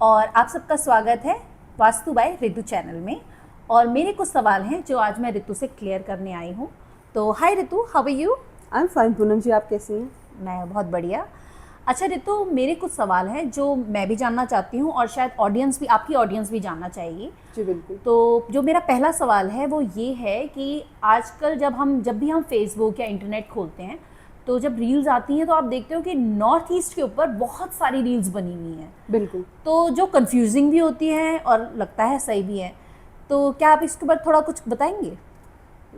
और आप सबका स्वागत है वास्तु बाय ऋतु चैनल में। और मेरे कुछ सवाल हैं जो आज मैं ऋतु से क्लियर करने आई हूँ। तो hi Ritu, how are you? I am fine Poonam ji, आप कैसी हैं? मैं बहुत बढ़िया। अच्छा ऋतु, मेरे कुछ सवाल हैं जो मैं भी जानना चाहती हूँ और शायद ऑडियंस भी, आपकी ऑडियंस भी जानना चाहेगी। जी बिल्कुल। तो जो मेरा पहला सवाल है वो ये है कि आजकल जब भी हम फेसबुक या इंटरनेट खोलते हैं तो जब रील्स आती हैं तो आप देखते हो कि नॉर्थ ईस्ट के ऊपर बहुत सारी रील्स बनी हुई हैं। बिल्कुल। तो जो कंफ्यूजिंग भी होती हैं और लगता है सही भी है। तो क्या आप इसके ऊपर थोड़ा कुछ बताएंगे?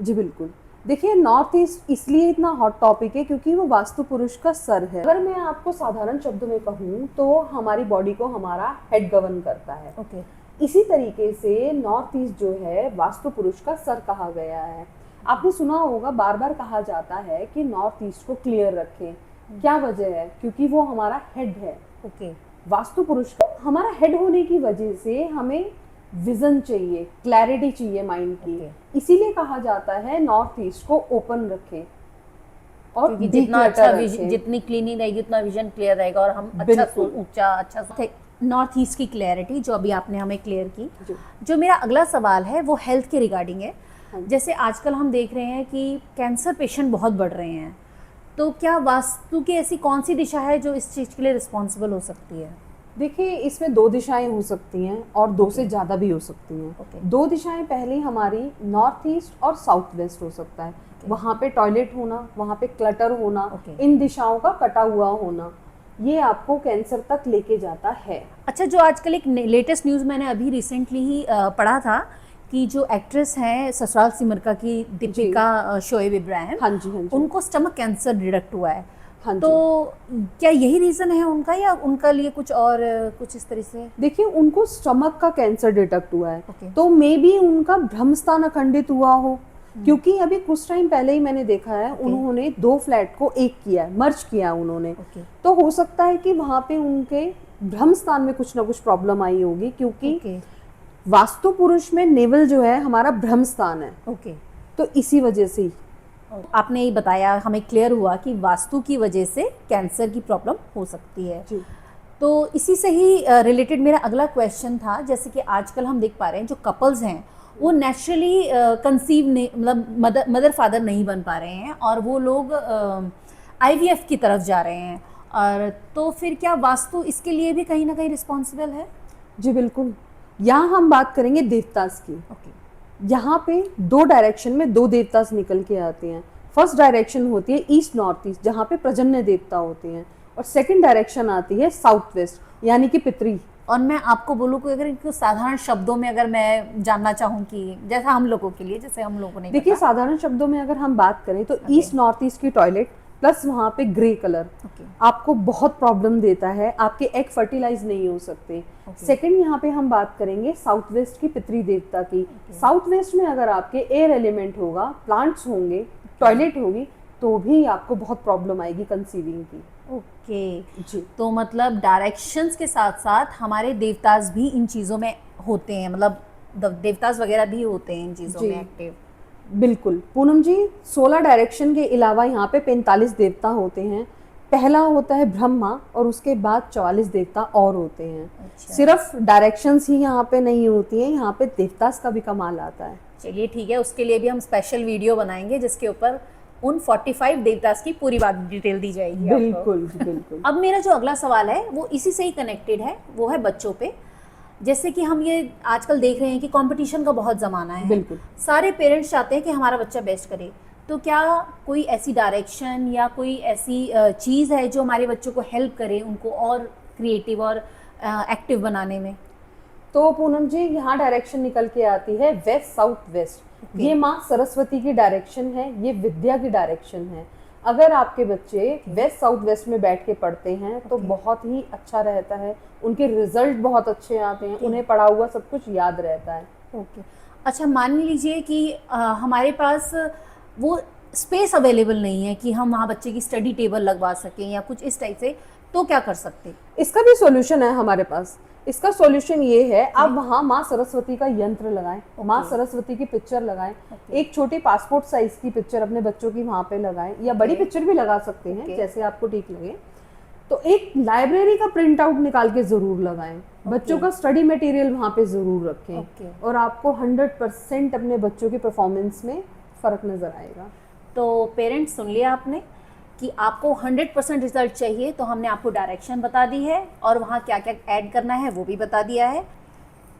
जी बिल्कुल। देखिए, नॉर्थ ईस्ट इसलिए इतना हॉट टॉपिक है क्योंकि वो वास्तु पुरुष का सर है। अगर मैं आपको साधारण शब्दों में कहूँ तो हमारी बॉडी को हमारा हेड गवर्न करता है। ओके। इसी तरीके से नॉर्थ ईस्ट जो है वास्तु पुरुष का सर कहा गया है। आपने सुना होगा, बार बार कहा जाता है कि नॉर्थ ईस्ट को क्लियर रखें। क्या वजह है? क्योंकि वो हमारा हेड है। ओके। वास्तु पुरुष को हमारा हेड होने की वजह से हमें विजन चाहिए, क्लैरिटी चाहिए माइंड की। इसीलिए कहा जाता है नॉर्थ ईस्ट को ओपन रखें और जितना अच्छा विजन, जितनी क्लीनिंग रहेगी उतना विजन क्लियर रहेगा और हम अच्छा नॉर्थ ईस्ट की क्लैरिटी जो अभी आपने हमें क्लियर की। जो मेरा अगला सवाल है वो हेल्थ के रिगार्डिंग है। जैसे आजकल हम देख रहे हैं कि कैंसर पेशेंट बहुत बढ़ रहे हैं, तो क्या वास्तु की ऐसी कौन सी दिशा है जो इस चीज़ के लिए रिस्पॉन्सिबल हो सकती है? देखिए, इसमें दो दिशाएं हो सकती हैं और दो से ज़्यादा भी हो सकती हैं। दो दिशाएं पहले हमारी नॉर्थ ईस्ट और साउथ वेस्ट हो सकता है। वहाँ पे टॉयलेट होना, वहाँ पे क्लटर होना, इन दिशाओं का कटा हुआ होना, ये आपको कैंसर तक लेके जाता है। अच्छा, जो आजकल एक लेटेस्ट न्यूज़ मैंने अभी रिसेंटली ही पढ़ा था कि जो एक्ट्रेस हैं ससुराल सिमरका की दीपिका शोएब इब्राहिम, हाँ जी, हाँ जी, उनको स्टमक कैंसर डिटेक्ट हुआ है। हाँ जी। तो क्या यही रीज़न है उनका या उनका लिए कुछ और कुछ इस तरह से? देखिए, उनको स्टमक का कैंसर डिटेक्ट हुआ है। तो मे बी उनका ब्रह्मस्थान अखंडित हुआ हो। क्योंकि अभी कुछ टाइम पहले ही मैंने देखा है, उन्होंने 2 फ्लैट को एक किया है, मर्ज किया उन्होंने। तो हो सकता है कि वहां पे उनके ब्रह्मस्थान में कुछ ना कुछ प्रॉब्लम आई होगी, क्योंकि वास्तु पुरुष में नेवल जो है हमारा ब्रह्मस्थान है। तो इसी वजह से आपने ये बताया, हमें क्लियर हुआ कि वास्तु की वजह से कैंसर की प्रॉब्लम हो सकती है। तो इसी से ही रिलेटेड मेरा अगला क्वेश्चन था, जैसे कि आजकल हम देख पा रहे हैं जो कपल्स हैं वो नेचुरली कंसीव नहीं, मतलब मदर फादर नहीं बन पा रहे हैं और वो लोग IVF की तरफ जा रहे हैं। और तो फिर क्या वास्तु इसके लिए भी कहीं ना कहीं रिस्पॉन्सिबल है? जी बिल्कुल। यहाँ हम बात करेंगे देवतास की। यहाँ पे 2 डायरेक्शन में 2 देवतास निकल के आते हैं। फर्स्ट डायरेक्शन होती है ईस्ट नॉर्थ ईस्ट, जहाँ पे प्रजन्य देवता होते हैं, और सेकंड डायरेक्शन आती है साउथ वेस्ट, यानी कि पितरी। और मैं आपको बोलूँ कि अगर इनको साधारण शब्दों में अगर मैं जानना चाहूँ कि जैसा हम लोगों के लिए, जैसे हम लोगों ने देखिए, साधारण शब्दों में अगर हम बात करें तो ईस्ट नॉर्थ ईस्ट की टॉयलेट प्लस वहाँ पे ग्रे कलर आपको बहुत प्रॉब्लम देता है। आपके एग फर्टिलाइज नहीं हो सकते। सेकंड, यहाँ पे हम बात करेंगे साउथ वेस्ट की पितरी देवता की। साउथ वेस्ट में अगर आपके एयर एलिमेंट होगा, प्लांट्स होंगे, टॉयलेट होगी, तो भी आपको बहुत प्रॉब्लम आएगी कंसीविंग की। ओके जी। तो मतलब डायरेक्शंस के साथ साथ हमारे देवतास भी इन चीज़ों में होते हैं, मतलब देवतास वगैरह भी होते हैं इन चीज़ों में एक्टिव? बिल्कुल पूनम जी, 16 डायरेक्शन के अलावा यहाँ पे 45 देवता होते हैं। पहला होता है ब्रह्मा और उसके बाद 44 देवता और होते हैं। सिर्फ डायरेक्शंस ही यहाँ पे नहीं होती हैं, यहाँ पे देवतास का भी कमाल आता है। चलिए ठीक है, उसके लिए भी हम स्पेशल वीडियो बनाएंगे जिसके ऊपर उन 45 देवतास की पूरी बात डिटेल दी जाएगी। बिल्कुल बिल्कुल। अब मेरा जो अगला सवाल है वो इसी से ही कनेक्टेड है, वो है बच्चों पे। जैसे कि हम ये आजकल देख रहे हैं कि कंपटीशन का बहुत ज़माना है। बिल्कुल। सारे पेरेंट्स चाहते हैं कि हमारा बच्चा बेस्ट करे। तो क्या कोई ऐसी डायरेक्शन या कोई ऐसी चीज़ है जो हमारे बच्चों को हेल्प करे उनको और क्रिएटिव और एक्टिव बनाने में? तो पूनम जी, यहाँ डायरेक्शन निकल के आती है वेस्ट साउथ वेस्ट। ये माँ सरस्वती की डायरेक्शन है, ये विद्या की डायरेक्शन है। अगर आपके बच्चे वेस्ट साउथ वेस्ट में बैठ के पढ़ते हैं तो बहुत ही अच्छा रहता है, उनके रिजल्ट बहुत अच्छे आते हैं, उन्हें पढ़ा हुआ सब कुछ याद रहता है। अच्छा, मान लीजिए कि हमारे पास वो स्पेस अवेलेबल नहीं है कि हम वहाँ बच्चे की स्टडी टेबल लगवा सकें या कुछ इस टाइप से, तो क्या कर सकते? इसका भी सॉल्यूशन है हमारे पास। इसका सॉल्यूशन ये है, आप वहाँ माँ सरस्वती का यंत्र लगाएं, माँ सरस्वती की पिक्चर लगाएं, एक छोटी पासपोर्ट साइज की पिक्चर अपने बच्चों की वहाँ पे लगाएं, या बड़ी पिक्चर भी लगा सकते हैं जैसे आपको ठीक लगे। तो एक लाइब्रेरी का प्रिंट आउट निकाल के जरूर लगाएं। बच्चों का स्टडी मटेरियल वहाँ पे ज़रूर रखें Okay. और आपको 100% अपने बच्चों की परफॉर्मेंस में फ़र्क नज़र आएगा। तो पेरेंट्स सुन लिया आपने कि आपको 100% रिजल्ट चाहिए, तो हमने आपको डायरेक्शन बता दी है और वहाँ क्या क्या ऐड करना है वो भी बता दिया है।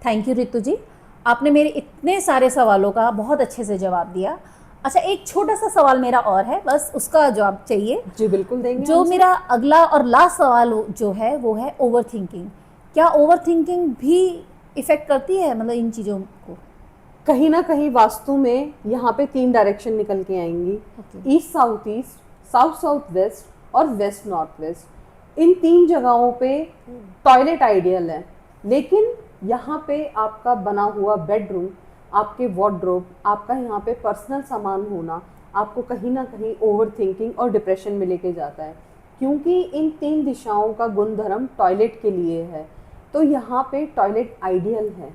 थैंक यू रितु जी, आपने मेरे इतने सारे सवालों का बहुत अच्छे से जवाब दिया। अच्छा, एक छोटा सा सवाल मेरा और है, बस उसका जवाब चाहिए। जी बिल्कुल देंगे। जो मेरा अगला और लास्ट सवाल जो है वो है ओवर थिंकिंग। क्या ओवर थिंकिंग भी इफ़ेक्ट करती है मतलब इन चीज़ों को? कहीं ना कहीं वास्तु में यहाँ पे 3 डायरेक्शन निकल के आएंगी, east south east, south south west और वेस्ट नॉर्थ वेस्ट। इन 3 जगहों पे टॉयलेट आइडियल है, लेकिन यहाँ पे आपका बना हुआ बेडरूम, आपके वार्डरोब, आपका यहाँ पे पर्सनल सामान होना आपको कहीं ना कहीं ओवर थिंकिंग और डिप्रेशन में लेके जाता है, क्योंकि इन 3 दिशाओं का गुणधर्म टॉयलेट के लिए है। तो यहाँ पे टॉयलेट आइडियल है।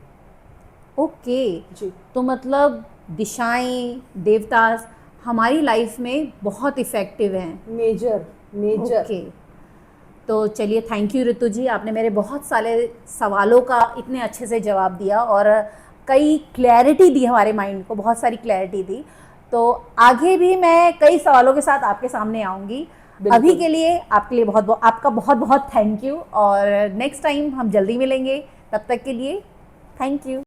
ओके जी, तो मतलब दिशाएं, देवता हमारी लाइफ में बहुत इफ़ेक्टिव हैं। Major major. ओके, तो चलिए, थैंक यू रितु जी, आपने मेरे बहुत सारे सवालों का इतने अच्छे से जवाब दिया और कई क्लैरिटी दी हमारे माइंड को, बहुत सारी क्लैरिटी दी। तो आगे भी मैं कई सवालों के साथ आपके सामने आऊँगी। अभी के लिए आपका बहुत बहुत थैंक यू, और नेक्स्ट टाइम हम जल्दी मिलेंगे। तब तक के लिए थैंक यू।